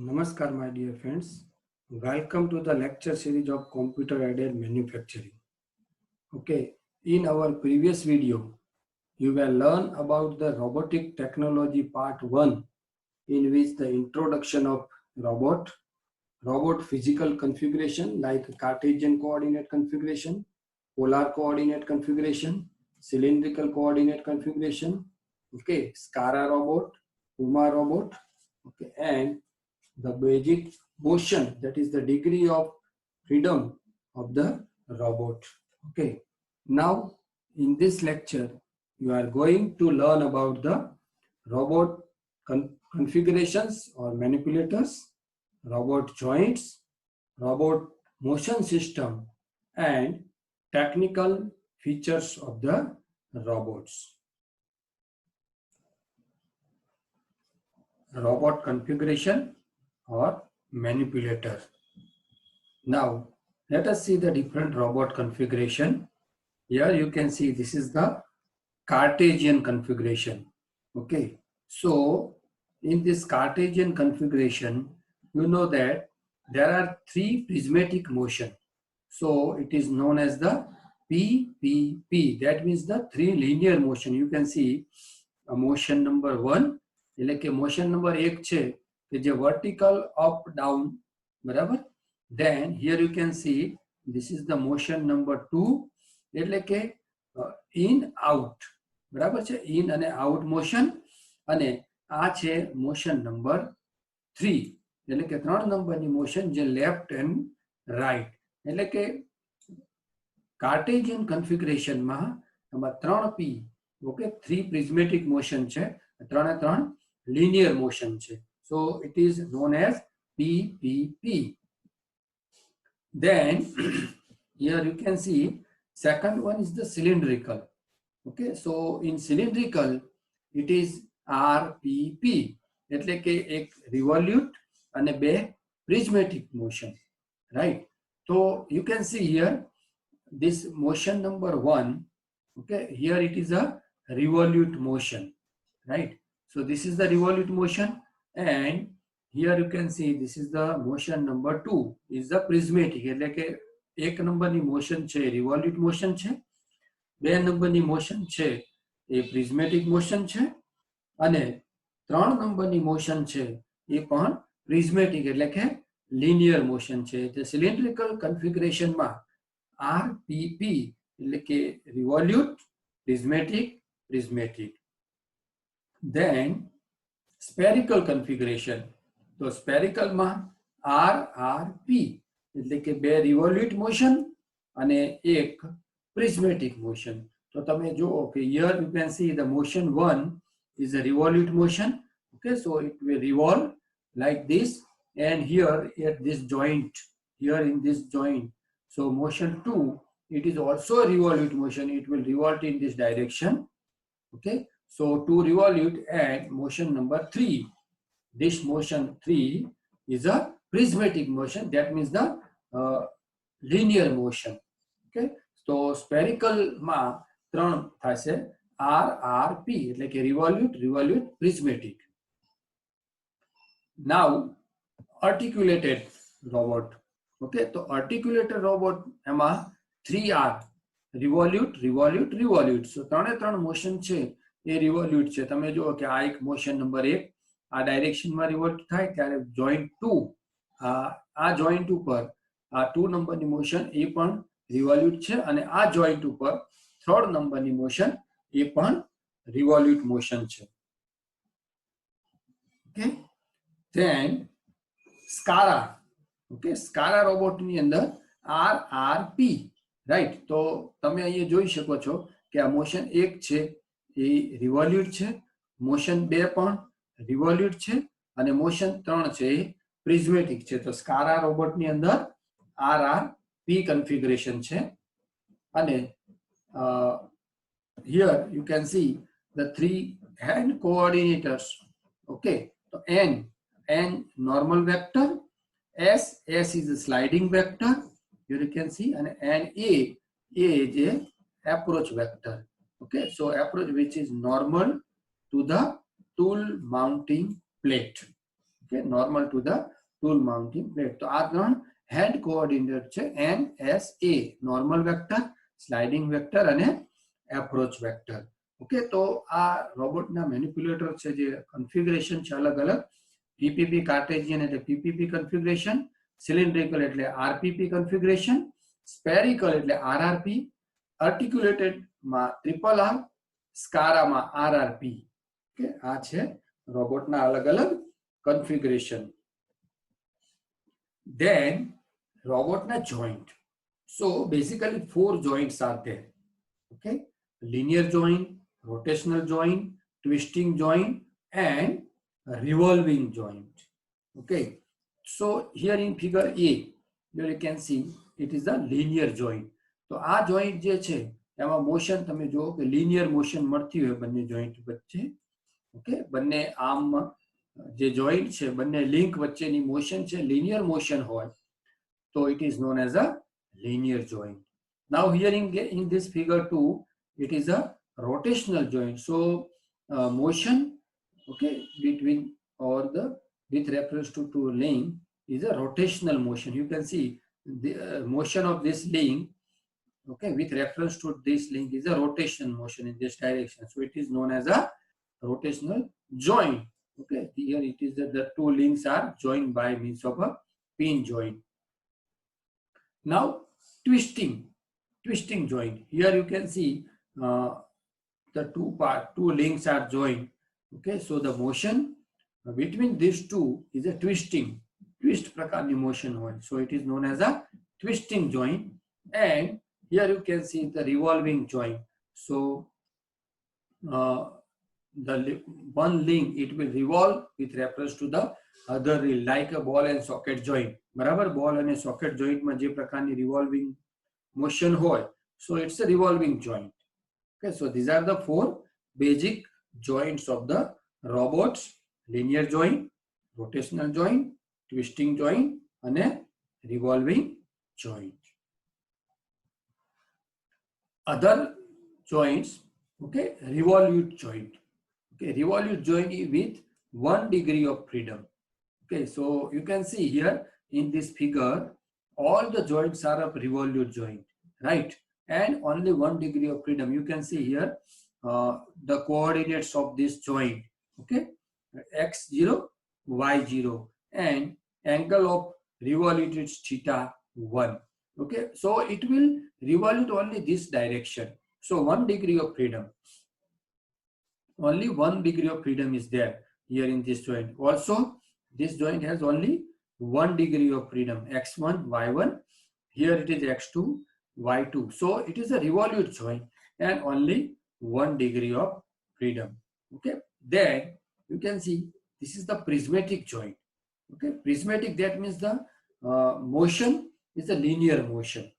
Namaskar, my dear friends. Welcome to the lecture series of computer aided manufacturing. Okay, in our previous video, you will learn about the robotic technology part 1, in which the introduction of robot physical configuration like Cartesian coordinate configuration, polar coordinate configuration, cylindrical coordinate configuration, okay, SCARA robot, PUMA robot, okay, and the basic motion, that is the degree of freedom of the robot. Okay, now in this lecture you are going to learn about the robot configurations or manipulators, robot joints, robot motion system, and technical features of the robots. Robot configuration or manipulator. Now let us see the different robot configuration. Here you can see this is the Cartesian configuration. Okay, so in this Cartesian configuration, you know that there are three prismatic motion. So it is known as the PPP. That means the three linear motion. You can see a motion number 1, એટલે કે motion number 1 છે કે જે vertical up down, બરાબર. Then here you can see this is the motion number 2, એટલે કે in out, બરાબર છે, in અને out motion. અને આ છે motion number 3, એટલે કે 3 નંબરની motion જે left and right. એટલે કે કાર્ટેશિયન કન્ફિગરેશનમાં આમાં 3P, ઓકે, 3 પ્રિઝમેટિક મોશન છે, 3 linear motion છે. So it is known as PPP. Then here you can see second one is the cylindrical. Okay, so in cylindrical it is RPP, એટલે કે એક revolute અને બે prismatic motion, right? So you can see here this motion number 1, okay, here it is a revolute motion, right? So this is the revolute motion, and here you can see this is the motion number 2 is the prismatic, એટલે કે 1 નંબરની motion છે revolute motion છે, 2 નંબરની motion છે એ prismatic motion છે, અને 3 નંબરની motion છે એ પણ prismatic, એટલે કે linear motion છે. The cylindrical configuration માં RPP એટલે કે revolute, prismatic. Then spherical configuration, તો spherical માં RRP એટલે કે બે revolute motion અને એક prismatic motion. તો તમે જુઓ કે here you can see the motion 1 is a revolute motion. Okay, so it will revolve like this, and here at this joint, here in this joint, so motion 2, it is also a revolute motion. It will revolve in this direction. Okay, so to revolute, and motion number 3, this motion 3 is a prismatic motion. That means the linear motion. Okay, so spherical માં 3 થશે RRP એટલે કે revolute, prismatic. Now articulated robot. Okay, તો articulated robot એમાં 3R, revolute. So 3 motion છે એ revolute છે. તમે જુઓ કે આ એક motion number 1 આ ડાયરેક્શનમાં revolve થાય ત્યારે joint 2, આ joint ઉપર આ 2 નંબરની motion એ પણ revolute છે, અને આ joint ઉપર 3rd નંબરની motion એ પણ revolute motion છે. Okay, then SCARA. Okay, SCARA robot ની અંદર RRP, right? તો તમે અહીંયા જોઈ શકો છો કે આ motion 1 છે એ revolute છે, motion 2 પણ revolute છે, અને motion 3 છે એ prismatic છે. તો SCARA robot ની અંદર RRP configuration છે. અને here you can see the 3 hand coordinators. Okay, so N normal vector, S is a sliding vector, here you can see, and A is a approach vector. Okay, so approach which is normal to the tool mounting plate. okay, normal to the tool mounting plate. તો આ ત્રણ હેડ coordinate છે NSA, normal vector, sliding vector અને approach vector. Okay, તો આ રોબોટના મેનિપ્યુલેટર છે જે configuration છે અલગ અલગ. પીપીપી કાર્ટેજિયન એટલે પીપીપી કન્ફિગરેશન, સિલિન્ડ્રિકલ એટલે આરપીપી કન્ફિગરેશન, સ્પેરિકલ એટલે આરઆરપી, આર્ટિક્યુલેટેડ માં ટ્રિપલ આર, સ્કારામાં આરઆરપી. ઓકે, આ છે રોબોટના અલગ અલગ configuration. Then robotના joint. So basically 4 joints are there. Okay, linear joint, rotational joint, twisting joint and revolving joint. Okay, so here in figure A, here you can see it is a linear joint. તો આ joint જે છે એમાં motion તમે જો કે linear motion મળતી હોય બંને joint વચ્ચે. ઓકે, બંને આર્મ જે જોઈન્ટ છે બંને લિંક વચ્ચેની મોશન છે લિનિયર મોશન હોય તો it is known as a linear joint. Now here in this figure 2 it is a rotational joint. So motion, okay, between or the with reference to link is a rotational motion. You can see the motion of this link, okay, with reference to this link is a rotational motion in this direction. So it is known as a rotational joint. Okay, here it is that the two links are joined by means of a pin joint. Now twisting joint. Here you can see the two links are joined. Okay, so the motion between these two is a twist prakarni motion હોય. So it is known as a twisting joint. And here you can see the revolving joint. So the one link it will revolve with reference to the other reel, like a ball and socket joint. બરાબર, ball અને socket joint માં જે પ્રકારની revolving motion હોય, so it's a revolving joint. Okay, so these are the 4 basic joints of the robots: linear joint, rotational joint, twisting joint અને revolving joint. Other joints, okay, revolute joint. Okay, revolute joint with 1 degree of freedom. Okay, so you can see here in this figure all the joints are of revolute joint, right? And only 1 degree of freedom. You can see here the coordinates of this joint. Okay, x0, y0, and angle of revolute is θ1. Okay, so it will revolute only this direction. So 1 degree of freedom. Only 1 degree of freedom is there here in this joint. Also, this joint has only 1 degree of freedom, x1, y1. Here it is x2, y2. So it is a revolute joint and only 1 degree of freedom. Okay. Then you can see this is the prismatic joint. Okay. Prismatic, that means the motion is a linear motion.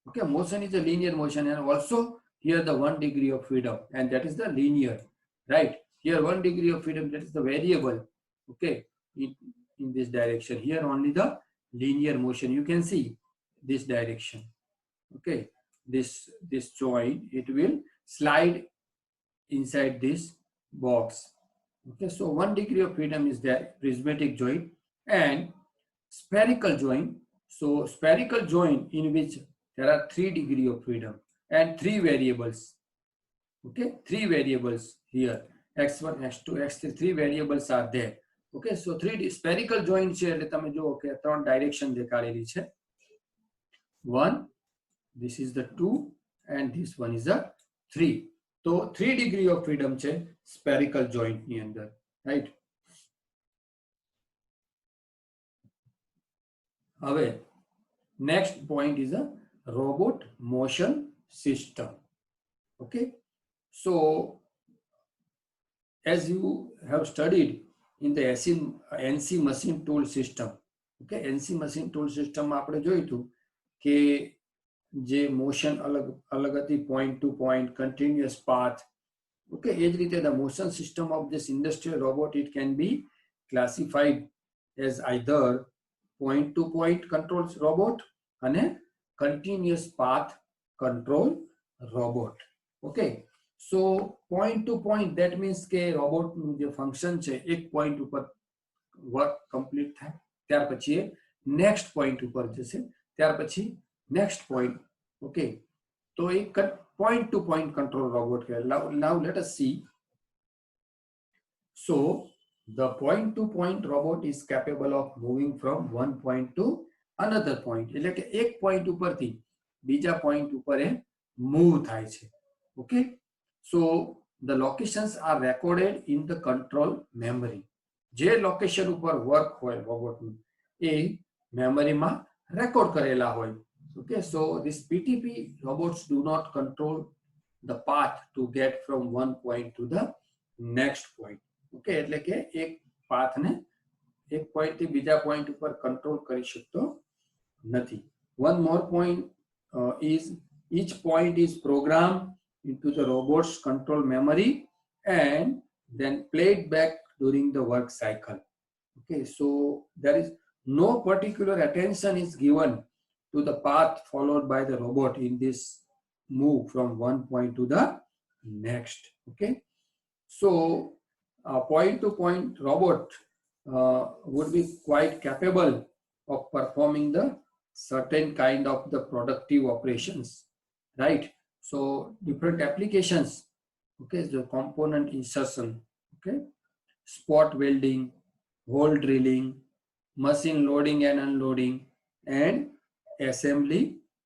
Okay. Motion is a linear motion, and also here the 1 degree of freedom, and that is the linear. Right, here 1 degree of freedom, that is the variable. Okay, in this direction. Here only the linear motion. You can see this direction. Okay, this joint, it will slide inside this box. Okay, so 1 degree of freedom is there, prismatic joint. And spherical joint. So spherical joint in which there are 3 degree of freedom and 3 variables. Okay, 3 variables here, x1, x2, x3, 3 variables are there. Okay, so 3D spherical joint છે એટલે તમે જુઓ કે 3 direction દેખાડેલી છે. 1, this is the 2, and this one is a 3. So 3 degree of freedom છે spherical joint ની અંદર, right? હવે next point is a robot motion system. Okay, so as you have studied in the NC machine tool system, okay, NC machine tool system માં આપણે જોયું હતું કે જે મોશન અલગ હતી, point to point, continuous path. Okay, એ જ રીતે the motion system of this industrial robot, it can be classified as either point to point control robot અને continuous path control robot. Okay, so point to point, that means કે robot નું જે function છે એક point ઉપર work complete થાય ત્યાર પછી એ નેક્સ્ટ પોઈન્ટ ઉપર જશે, ત્યાર પછી નેક્સ્ટ પોઈન્ટ. ઓકે, તો એ point to point control robot કહેવાય. Now let us see. So the point to point robot is capable of moving from one point to another point. એટલે કે એક પોઈન્ટ ઉપરથી બીજા પોઈન્ટ ઉપર એ મૂવ થાય છે. Okay, so the locations are recorded in the control memory. જે location ઉપર વર્ક હોય રોબોટનું એ મેમરીમાં રેકોર્ડ કરેલા હોય. Okay, so this PTP robots do not control the path to get from one point to the next point. Okay, એટલે કે એક પાથને એક પોઈન્ટ થી બીજા પોઈન્ટ ઉપર કંટ્રોલ કરી શકતો નથી. One more point is each point is programmed into the robot's control memory and then played back during the work cycle. Okay, so there is no particular attention is given to the path followed by the robot in this move from one point to the next. Okay, so a point to point robot would be quite capable of performing the certain kind of the productive operations, right? So different applications. Okay, the component insertion, okay, spot welding, hole drilling, machine loading and unloading, and assembly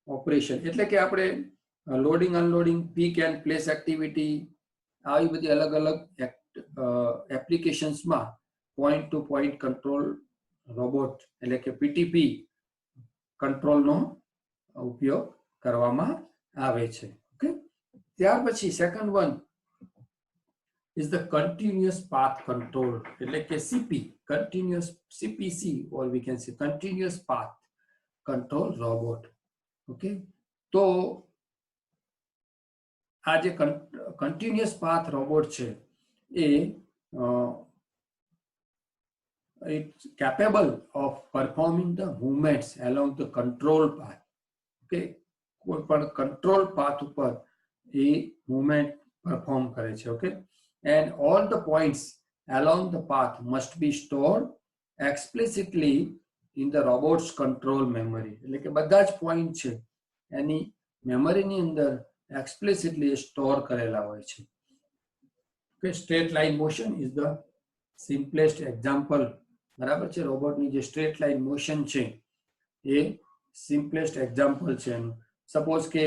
operation. એટલે કે આપણે loading unloading, pick and place activity, આવી બધી અલગ અલગ એપ્લિકેશન્સમાં point to point control robot એટલે કે પીટીપી કંટ્રોલનો ઉપયોગ કરવામાં આવે છે. ઓકે, ત્યાર પછી second one is the continuous path control, એટલે કે CP, continuous CPC, or we can say continuous path control robot. Okay, તો આ જે continuous path robot છે એ it's capable of performing the movements along the control path. Okay, કોઈ પણ control path ઉપર એ movement perform કરે છે. Okay, and all the points along the path must be stored explicitly in the robot's control memory. એટલે કે બધા જ point છે એની મેમરીની અંદર explicitly store કરેલા હોય છે. Okay, straight line motion is the simplest example. બરાબર છે, રોબોટની જે સ્ટ્રેટ લાઇન મોશન છે એ સિમ્પલેસ્ટ એક્ઝામ્પલ છે એનું. સપોઝ કે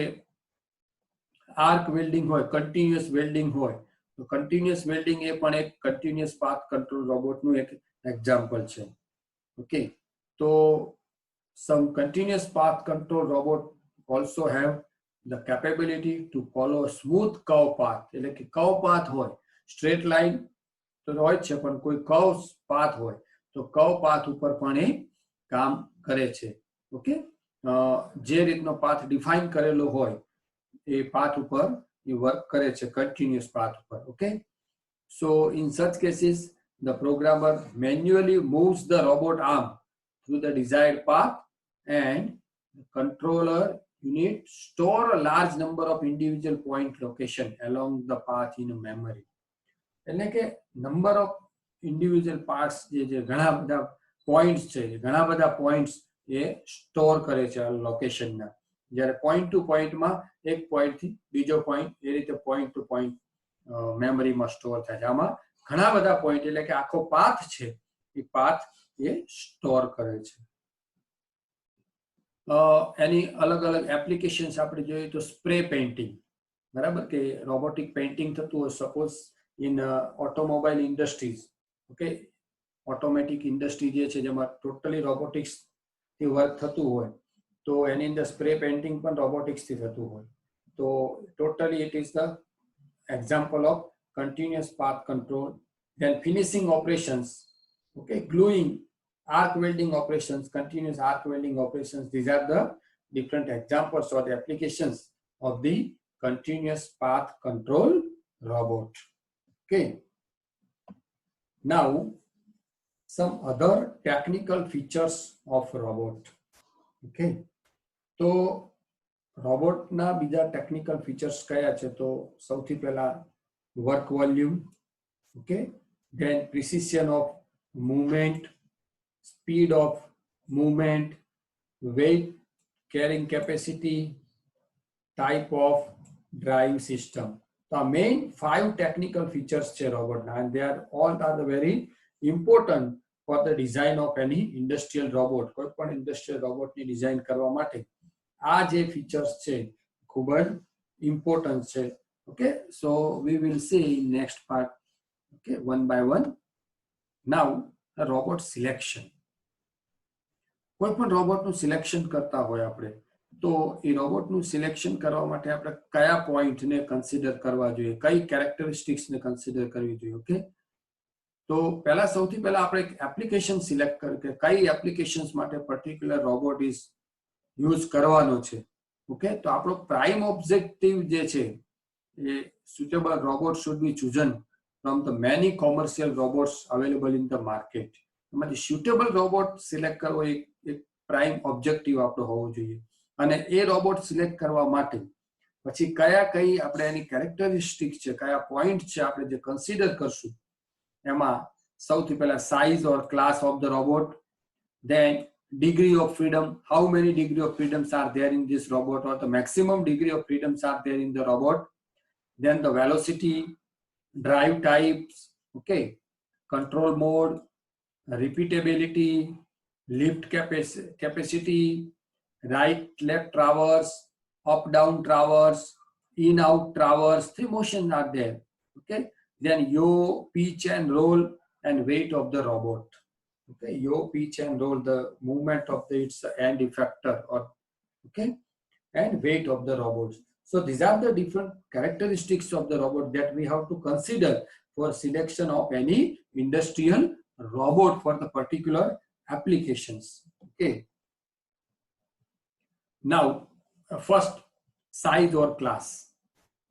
આર્ક વેલ્ડિંગ હોય, કન્ટિન્યુઅસ વેલ્ડિંગ હોય, તો કન્ટિન્યુઅસ વેલ્ડિંગ એ પણ એક કન્ટિન્યુઅસ પાથ કંટ્રોલ રોબોટનું એક એક્ઝામ્પલ છે. ઓકે, તો some continuous path control robot also have the capability to follow a smooth curve path. એટલે કે curve path હોય, straight line તો હોય છે પણ કોઈ curve path હોય તો curve path ઉપર પણ એ કામ કરે છે. ઓકે, જે રીતનો પાથ ડિફાઇન કરેલો હોય એ પાથ ઉપર એ વર્ક કરે છે કન્ટિન્યુઅસ પાથ ઉપર. Okay, so in such cases the programmer manually moves the robot arm through the desired path and the controller unit store a large number of individual point location along the path in memory. એટલે કે number of individual parts જે ઘણા બધા points છે, ઘણા બધા points એ store કરે છે લોકેશનના. જ્યારે પોઈન્ટ ટુ પોઈન્ટમાં એક પોઈન્ટથી બીજો પોઈન્ટ એ રીતે પોઈન્ટ ટુ પોઈન્ટ મેમરીમાં સ્ટોર થાય છે. આમાં ઘણા બધા પોઈન્ટ એટલે કે આખો પાથ છે એ પાથ એ સ્ટોર કરે છે. એની અલગ અલગ એપ્લિકેશન્સ આપણે જોઈએ તો સ્પ્રે પેઇન્ટિંગ, બરાબર, કે રોબોટિક પેઇન્ટિંગ થતું હોય suppose in automobile industries. Okay, automatic industry જે છે જેમાં ટોટલી રોબોટિક્સથી વર્ક થતું હોય તો એની અંદર સ્પ્રે પેઇન્ટિંગ પણ રોબોટિક્સથી થતું હોય. તો totally it is the example of continuous path control. Then finishing operations, okay, gluing, arc welding operations, continuous arc welding operations. These are the different examples or the applications of the continuous path control robot. Okay. Now, some other technical features of robot. Okay. તો રોબોટના બીજા technical features કયા છે? તો સૌથી પહેલા work volume, okay, then precision of movement, speed of movement, weight carrying capacity, type of drive system. The main 5 technical features છે રોબોટના, and they are all are the very important for the design of any industrial robot. કોઈ પણ industrial robot ની design કરવા માટે આ જે features છે ખૂબ જ important છે. Okay, so we will see in next part, okay, one by one. Now the robot selection. કોઈ પણ રોબોટનું સિલેક્શન કરતા હોય આપણે, તો એ રોબોટનું સિલેક્શન કરવા માટે આપણે કયા પોઈન્ટને કન્સિડર કરવા જોઈએ, કઈ કેરેક્ટરિસ્ટિક્સને કન્સિડર કરવી જોઈએ. ઓકે, તો પહેલા સૌથી પહેલા આપણે એક એપ્લિકેશન સિલેક્ટ કર કે કઈ એપ્લિકેશન્સ માટે પર્ટિક્યુલર રોબોટ ઇઝ યુઝ કરવાનો છે. ઓકે, તો આપણો પ્રાઇમ ઓબ્જેક્ટિવ જે છે એ suitable robot should be chosen from the many commercial robots available in the market. એમાંથી suitable robot સિલેક્ટ કરવો એક પ્રાઇમ ઓબ્જેક્ટિવ આપણો હોવો જોઈએ. અને એ રોબોટ સિલેક્ટ કરવા માટે પછી કયા કઈ આપણે એની કેરેક્ટરિસ્ટિક છે, કયા પોઈન્ટ છે આપણે જે કન્સિડર કરશું, એમાં સૌથી પહેલા size or class of the robot, then degree of freedom, how many degree of freedoms are there in this robot, or the maximum degree of freedoms are there in the robot, then the velocity, drive types, okay, control mode, repeatability, lift capacity, right left traverse, up down traverse, in out traverse, 3 motions are there. Okay, then yaw, pitch and roll, and weight of the robot. Okay, yaw, pitch and roll, the movement of the its end effector, or okay, and weight of the robot. So these are the different characteristics of the robot that we have to consider for selection of any industrial robot for the particular applications. Okay, now first, size or class.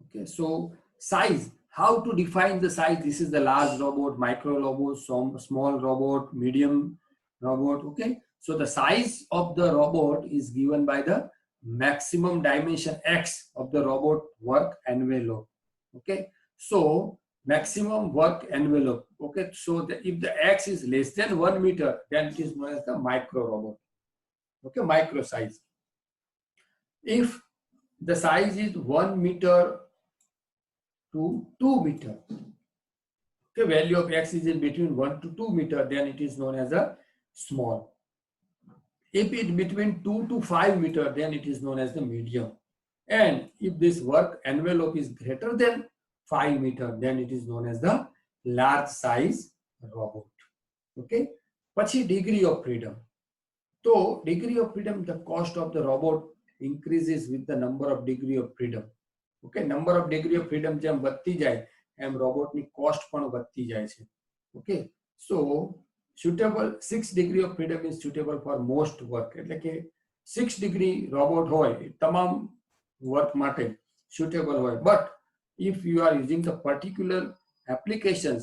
Okay, so size, how to define the size? This is the large robot, micro robot, small robot, medium robot. Okay, so the size of the robot is given by the maximum dimension x of the robot work envelope. Okay, so maximum work envelope. Okay, so if the x is less than 1 meter, then it is known as the micro robot. Okay, micro size. If the size is 1 meter to 2 meter, okay, value of x is in between 1 to 2 meter, then it is known as a small. If it between 2 to 5 meter, then it is known as the medium. And if this work envelope is greater than 5 meter, then it is known as the large size robot. Okay, pachi degree of freedom. So degree of freedom, the cost of the robot increases with the number of degree of freedom. Okay, number of degree of freedom જેમ વધતી જાય એમ રોબોટની cost પણ વધતી જાય છે. Okay, so suitable 6 degree of freedom is suitable for most work. એટલે કે 6 degree robot હોય તમામ work માટે suitable હોય. But if you are using the particular applications,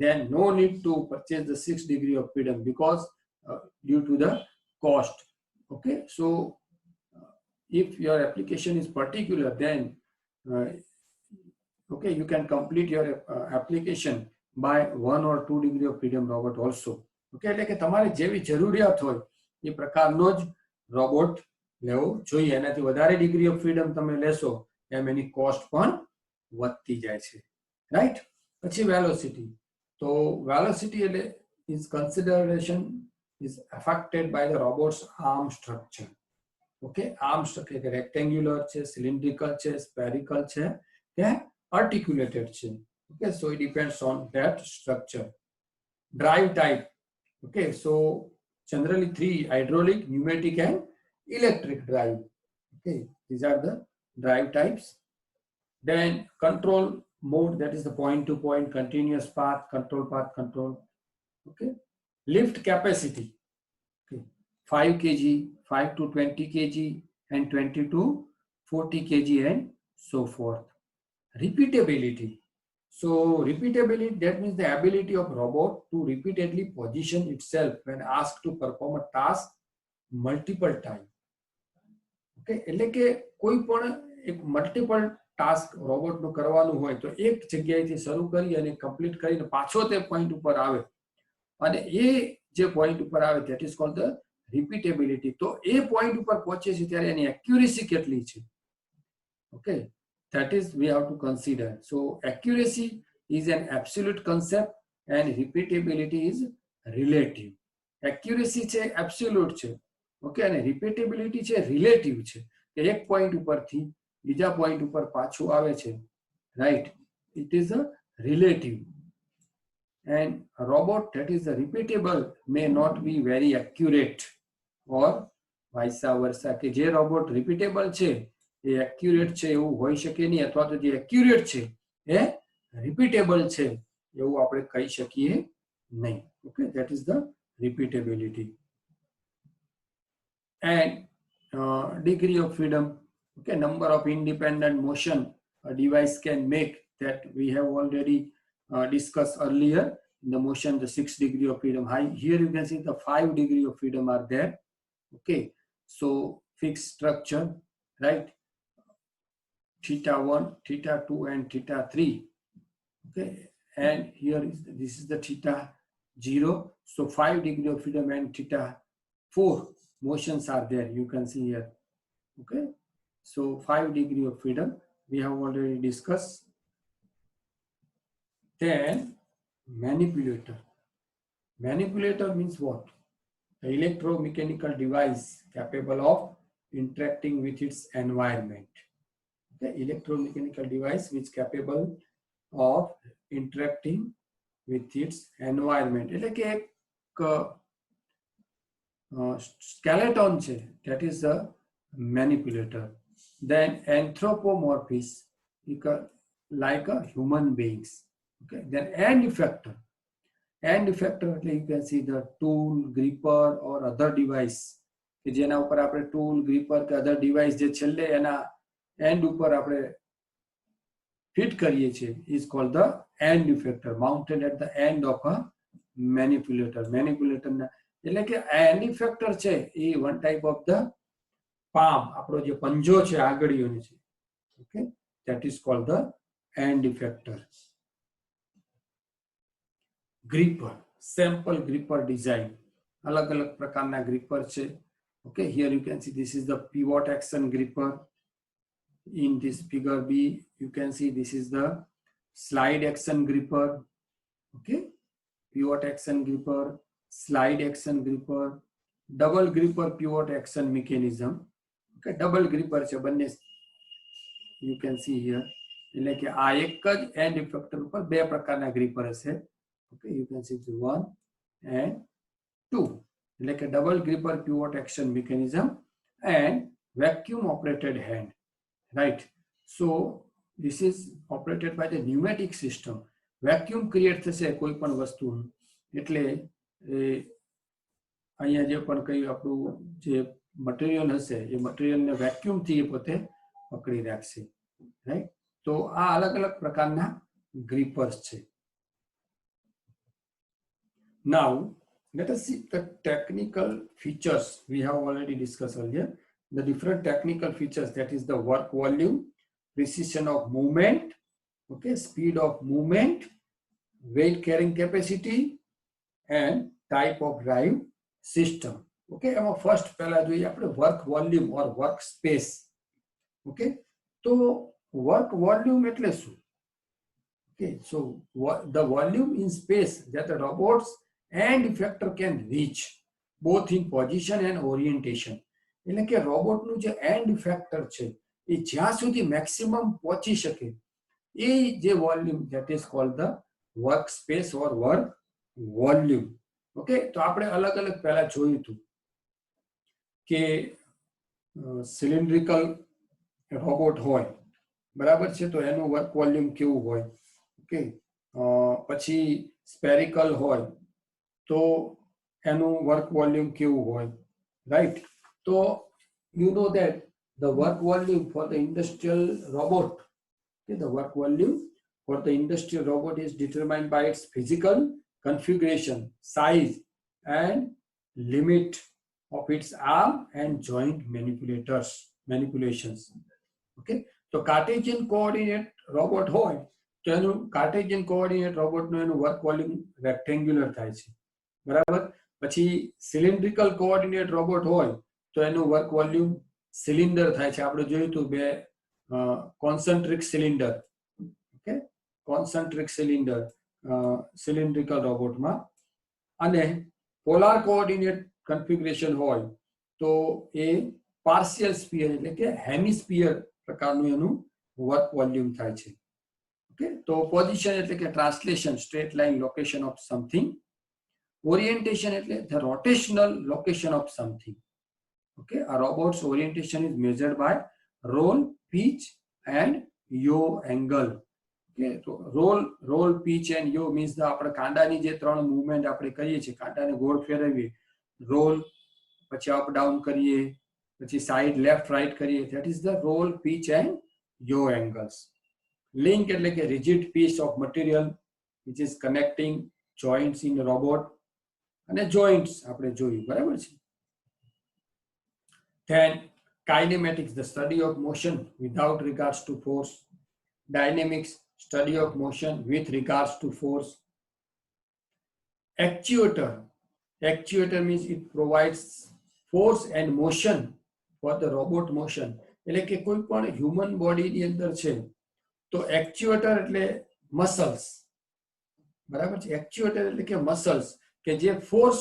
then no need to purchase the 6 degree of freedom because due to the cost. Okay, so if your application is particular, then okay, you can complete your application by 1 or 2 degree of freedom robot also. Okay, એટલે કે તમારે જેવી જરૂરિયાત હોય એ પ્રકારનો જ robot લેવો જોઈએ. એનાથી વધારે ડિગ્રી ઓફ ફ્રીડમ તમે લેશો એમ એની કોસ્ટ પણ વધતી જાય છે. રાઈટ, પછી વેલોસિટી. તો વેલોસિટી એટલે is consideration is affected by the robot's arm structure. Okay, arm structure કે rectangular છે, cylindrical છે, spherical છે કે articulated છે. Okay, so it depends on that structure. Drive type. Okay, so generally 3: hydraulic, pneumatic and electric drive. Okay, these are the drive types. Then control mode, that is the point to point, continuous path control. Okay, lift capacity. Okay, 5 kg, 5 to 20 kg, and 20 to 40 kg, and so forth. Repeatability. So repeatability, that means the ability of robot to repeatedly position itself when asked to perform a task multiple times. Okay, એટલે કે કોઈ પણ એક multiple task રોબોટનું કરવાનું હોય તો એક જગ્યાએથી શરૂ કરી અને કમ્પ્લીટ કરીને પાછો તે પોઈન્ટ ઉપર આવે અને એ જે પોઈન્ટ ઉપર આવે ધેટ ઇઝ કોલ્ડ ધ રિપીટેબિલિટી. તો એ પોઈન્ટ ઉપર પહોંચે છે ત્યારે એની એક્યુરેસી કેટલી છે. Okay, that is we have to consider. So accuracy is an absolute concept and repeatability is relative. Accuracy છે absolute છે, ઓકે, અને repeatability છે relative છે, કે એક પોઈન્ટ ઉપરથી બીજા પોઈન્ટ ઉપર પાછું આવે છે, right? It is a relative. And a robot that is repeatable may not be very accurate or vice versa, કે જે રોબોટ રિપીટેબલ છે એ એક્યુરેટ છે એવું હોઈ શકે નહીં, અથવા તો જે એક્યુરેટ છે એ રિપીટેબલ છે એવું આપણે કહી શકીએ નહીં. Okay, that is the repeatability. And degree of freedom, okay, number of independent motion a device can make, that we have already discussed earlier. In the motion, the 6 degree of freedom. Here you can see the 5 degree of freedom are there. Okay, so fixed structure, right? Theta 1, theta 2 and theta 3. Okay, and here is this is the theta 0. So 5 degree of freedom and theta 4 motions are there, you can see here. Okay, so 5 degree of freedom we have already discussed. Then manipulator. Manipulator means what? The electromechanical device capable of interacting with its environment. Okay, electromechanical device which capable of interacting with its environment. એટલે કે એક skeleton છે, that is a manipulator. Then anthropomorphic, like a human beings. Okay, then end effector. End effector એટલે you can see the tool, gripper or other device, કે જેના ઉપર આપણે tool, gripper કે other device જે છેલ્લે એના end ઉપર આપણે fit કરીએ છીએ is called the end effector, mounted at the end of a manipulator. Manipulator ના એટલે કે end effector છે એ one type of the palm, આપણો જે પંજો છે આગળીઓનો છે. Okay, that is called the end effector. Gripper, sample gripper design. अलग अलग प्रकारना gripper છે. Okay, here you can see this is the pivot action gripper. In this figure B, you can see this is the slide action gripper. Okay, pivot action gripper, slide action gripper, double gripper pivot action mechanism. Okay, double gripper છે બંને, you can see here. એટલે કે આ એક જ end effector ઉપર બે પ્રકારના gripper હશે. Okay, you can see 1 and 2. Like a double gripper pivot action mechanism and vacuum operated hand, right? So this is operated by the pneumatic system. Vacuum create થશે કોઈ પણ વસ્તુ, એટલે અહીંયા જે પણ કઈ આપણું જે મટીરીયલ હશે એ મટીરીયલને વેક્યુમ થી એ પોતે પકડી રાખશે, રાઈટ? તો આ અલગ અલગ પ્રકારના ગ્રીપર્સ છે. Now, let us see the technical features we have already discussed earlier. The different technical features, that is the work volume, precision of movement, okay, speed of movement, weight carrying capacity, and type of drive system. Okay, first પહેલા જોઈએ આપણે work volume or work space. Okay, તો work volume એટલે શું? Okay, so the volume in space that the robots and effector can reach, both in position and orientation. એટલે કે રોબોટનું જે end effector છે એ જ્યાં સુધી maximum પહોંચી શકે એ જે volume, that is called the work space or work volume. Okay, તો આપણે અલગ અલગ પહેલા જોયું હતું કે સિલિન્ડ્રિકલ રોબોટ હોય, બરાબર છે, તો એનું વર્ક વોલ્યુમ કેવું હોય. ઓકે, પછી સ્પેરિકલ હોય તો એનું વર્ક વોલ્યુમ કેવું હોય, રાઈટ? તો you know that the work volume for the industrial robot, okay, the work volume for the industrial robot is determined by its physical configuration, size and limit of its arm and joint manipulations. Okay, so Cartesian coordinate robot હોય તો એનું Cartesian coordinate રોબોટનું એનું work volume rectangular થાય છે. બરાબર. પછી cylindrical coordinate robot હોય તો એનું વર્ક વોલ્યુમ સિલિન્ડર થાય છે. આપણે જોયું હતું બે concentric cylinder, okay, concentric cylinder cylindrical રોબોટમાં. અને પોલાર કોઓર્ડિનેટ કન્ફિગ્યુરેશન હોય તો એ પાર્શિયલ સ્ફિયર એટલે કે હેમિસ્ફિયર પ્રકારનું એનું વર્ક વોલ્યુમ થાય છે. ઓકે, તો પોઝિશન એટલે કે translation, straight line location of something. Orientation એટલે the rotational location of something. Okay, a robot's orientation is measured by roll, pitch and yaw angle. Okay, તો રોલ પીચ એન્ડ યો means આપણે કાંડાની જે ત્રણ movement આપણે કરીએ છીએ, કાંડાને ગોળ ફેરવીએ, રોલ, પછી અપ ડાઉન કરીએ, પછી સાઈડ લેફ્ટ રાઈટ કરીએ, that is the roll pitch and yaw angles. Link એટલે કે rigid piece of material which is connecting joints in robot. અને જોઈન્ટ્સ આપણે જોયું, બરાબર છે. Then kinematics, the study of motion without regards to force. Dynamics, study of motion with regards to force. Actuator means it provides force and motion for the robot motion. એટલે કે કોઈ પણ human બોડીની અંદર છે તો એક્ચ્યુએટર એટલે muscles, બરાબર છે. એક્ચ્યુએટર એટલે કે મસલ્સ કે જે ફોર્સ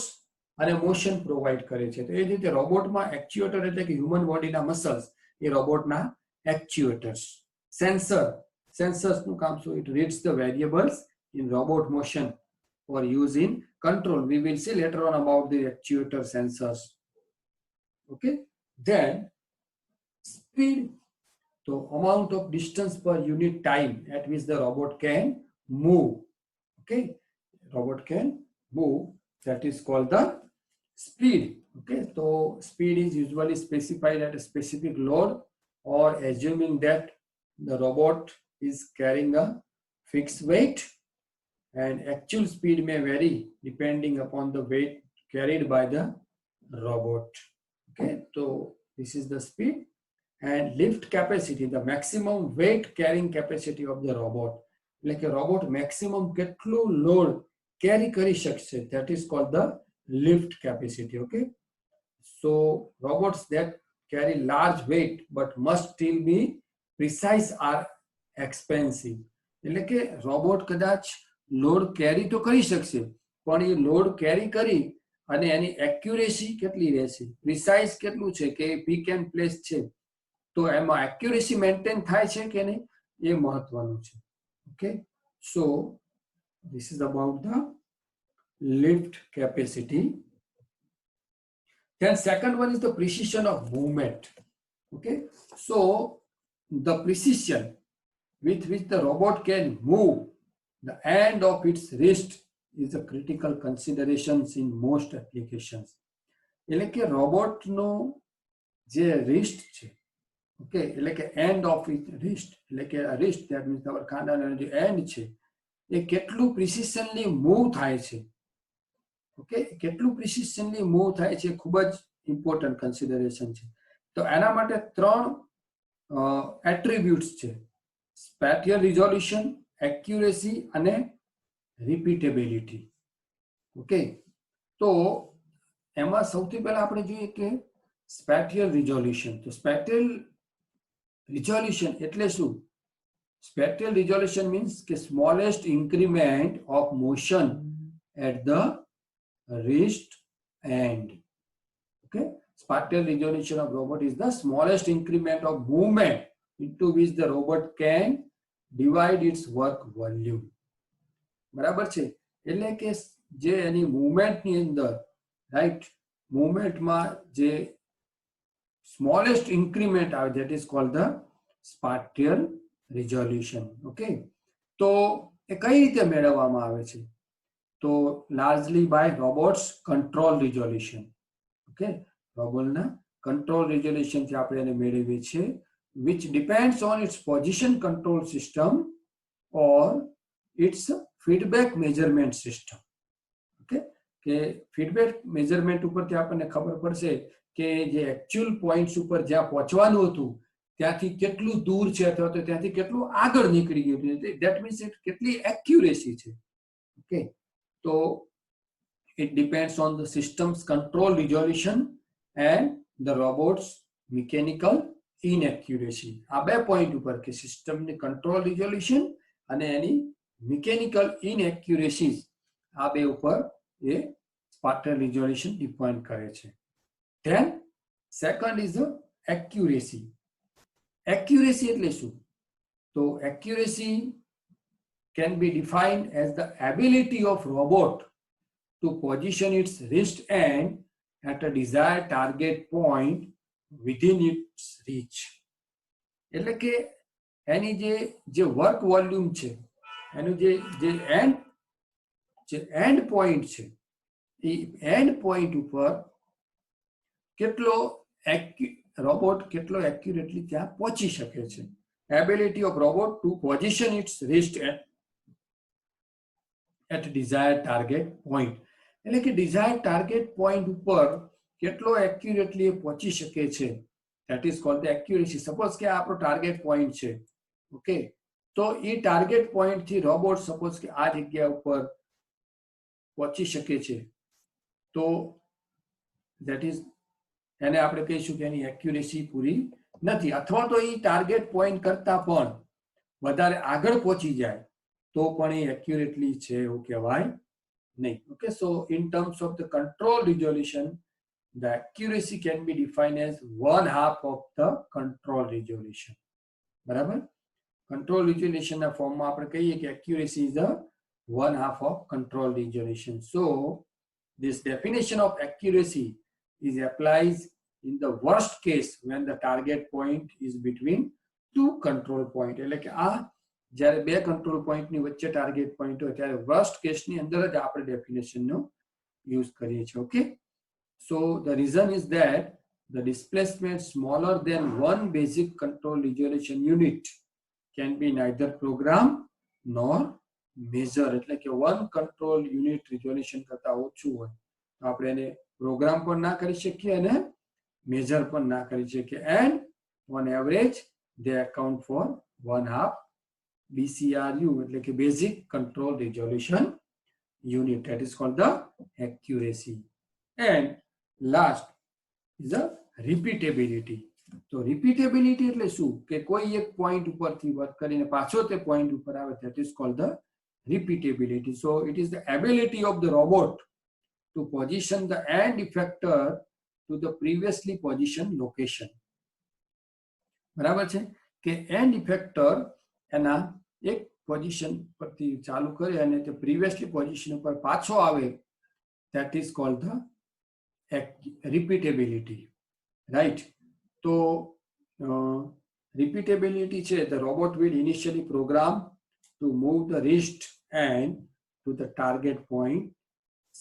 અને મોશન પ્રોવાઈડ કરે છે. તો એ જ રીતે રોબોટમાં એક્ચ્યુએટર એટલે કે હ્યુમન બોડીના મસલ્સ એ રોબોટના એક્ચ્યુએટર્સ. સેન્સર્સનું કામ શું? It reads the variables in robot motion for use in control. We will see later on about the actuator sensors. Okay, then speed, so amount of distance per unit time at which the robot can move. Okay, robot can move, that is called the speed. Okay, so speed is usually specified at a specific load or assuming that the robot is carrying a fixed weight, and actual speed may vary depending upon the weight carried by the robot. Okay, so this is the speed. And lift capacity, the maximum weight carrying capacity of the robot. Like a robot maximum કેટલું load carry કરી શકશે, that is called the lift capacity. Okay, so robots that carry large weight but must still be precise are expensive. એટલે કે robot કદાચ load કેરી તો કરી શકશે, પણ એ લોડ કેરી કરી અને એની એક્યુરેસી કેટલી રહેશે, પ્રિસાઇઝ કેટલું છે કે પીક એન્ડ પ્લેસ છે, તો એમાં એક્યુરેસી મેન્ટેન થાય છે કે નહીં એ મહત્વનું છે. Okay, so this is about the lift capacity. Then second one is the precision of movement. Okay, so the precision with which the robot can move the end of its wrist is a critical considerations in most applications. એટલે કે રોબોટનો જે wrist છે, okay, એટલે કે end of it wrist, એટલે કે wrist that means તમારા ખાંડાનો જે એન્ડ છે એ કેટલું પ્રિસિશનલી મૂવ થાય છે. ઓકે, કેટલું પ્રિસિશનલી મૂવ થાય છે ખૂબ જ ઇમ્પોર્ટન્ટ કન્સિડરેશન છે. તો એના માટે ત્રણ એટ્રીબ્યુટ્સ છે: સ્પેટિયલ રિઝોલ્યુશન, એક્યુરેસી અને રિપીટેબિલિટી. ઓકે, તો એમાં સૌથી પહેલા આપણે જોઈએ કે સ્પેટિયલ રિઝોલ્યુશન. તો સ્પેટિયલ રિઝોલ્યુશન એટલે શું? સ્પેટિયલ રિઝોલ્યુશન મીન્સ કે smallest increment of motion at the wrist end. Okay, spatial resolution of robot is the smallest increment of movement into which the robot can divide its work volume. બરાબર છે. એટલે કે જે એની મૂવમેન્ટની અંદર, right, મૂવમેન્ટમાં જે smallest increment આવે, that is called the spatial resolution. Okay, તો એ કઈ રીતે મેળવવામાં આવે છે? તો largely by robots control resolution. Okay, રોબોટના control resolution થી આપણે એને મેળવીએ છીએ, which depends on its position control system or its feedback measurement system. Okay, કે feedback measurement ઉપરથી આપણને ખબર પડશે કે જે actual points ઉપર જ્યાં પહોંચવાનું હતું ત્યાંથી કેટલું દૂર છે અથવા તો ત્યાંથી કેટલું આગળ નીકળી ગયું છે. that means કેટલી accuracy છે. Okay, તો it depends on the system's control resolution and the robot's mechanical inaccuracy. આ બે પોઈન્ટ ઉપર કે સિસ્ટમની કંટ્રોલ રિઝોલ્યુશન અને એની મિકેનિકલ ઇનએક્યુરેસીઝ આ બે ઉપર એ સ્પાર્ટલ રિઝોલ્યુશન ડિપેન્ડ કરે છે. Than second is accuracy. Accuracy એટલે શું? તો accuracy can be defined as the ability of robot to position its wrist end at a desired target point within its reach. એટલે કે એની જે વર્ક વોલ્યુમ છે, એનું જે એન્ડ પોઈન્ટ છે, એ એન્ડ પોઈન્ટ ઉપર કેટલો રોબોટ કેટલો એક્યુરેટલી ત્યાં પહોંચી શકે છે. Ability of robot to position its wrist at desired target point. એટલે કે desired target point ઉપર કેટલો એક્યુરેટલી પહોંચી શકે છે, that is called the accuracy. Suppose કે આ આપણો ટાર્ગેટ પોઈન્ટ છે, ઓકે, તો એ ટાર્ગેટ પોઈન્ટ થી રોબોટ સપોઝ કે આ જગ્યા ઉપર પહોંચી શકે છે, તો that is એને આપણે કહીશું કે એની એક્યુરેસી પૂરી નથી, અથવા તો એ ટાર્ગેટ પોઈન્ટ કરતા પણ વધારે આગળ પહોંચી જાય તો પણ એ એક્યુરેટલી છે એવું કહેવાય નહીં. Okay, so in terms of the control resolution the accuracy can be defined as 1/2 of the control resolution. બરાબર? કંટ્રોલ રિઝોલ્યુશનના ફોર્મમાં આપણે કહીએ કે accuracy is the 1/2 of control resolution. So this definition of accuracy is applies in the worst case when the target point is between two control point. એટલે કે આ જ્યારે બે કંટ્રોલ પોઈન્ટની વચ્ચે ટાર્ગેટ પોઈન્ટ હોય ત્યારે વર્સ્ટ કેસની અંદર જ આપણે ડેફિનેશનનો યુઝ કરીએ છીએ. Okay, so the reason is that the displacement smaller than one basic control resolution unit can be neither program nor measure. એટલે કે વન કંટ્રોલ યુનિટ રિઝોલ્યુશન કરતા ઓછું હોય તો આપણે એને પ્રોગ્રામ પણ ના કરી શકીએ અને મેઝર પણ ના કરી શકીએ. And on average they account for 1/2 BCRU, એટલે કે basic control resolution unit. That is called the accuracy. And last is the repeatability. તો repeatability એટલે શું કે કોઈ એક પોઈન્ટ ઉપરથી વર્ક કરીને પાછો તે પોઈન્ટ ઉપર આવે, that is called the repeatability. So it is the ability of the robot to position the end effector to the previously positioned location. બરાબર છે કે end effector એના એક પોઝિશન પરથી ચાલુ કરે અને તે પ્રીવિયસલી પોઝિશન ઉપર પાછો આવે, that is called the repeatability, right? તો repeatability છે, the robot will initially program to move the wrist hand to the target point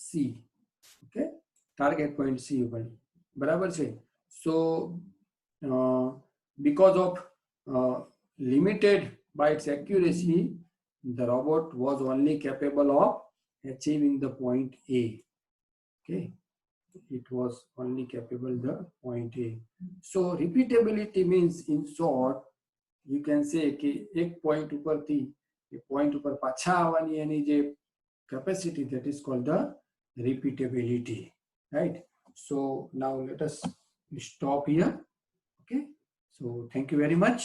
C. Okay, target point C ઉપર, બરાબર છે. So because of limited by its accuracy, the robot was only capable of achieving the point A. Okay, it was only capable the point A. So repeatability means, in short, you can say कि एक point ઉપરથી એક point ઉપર પાછા આવવાની એની જે capacity, that is called the repeatability, right? So now let us stop here. Okay, so thank you very much.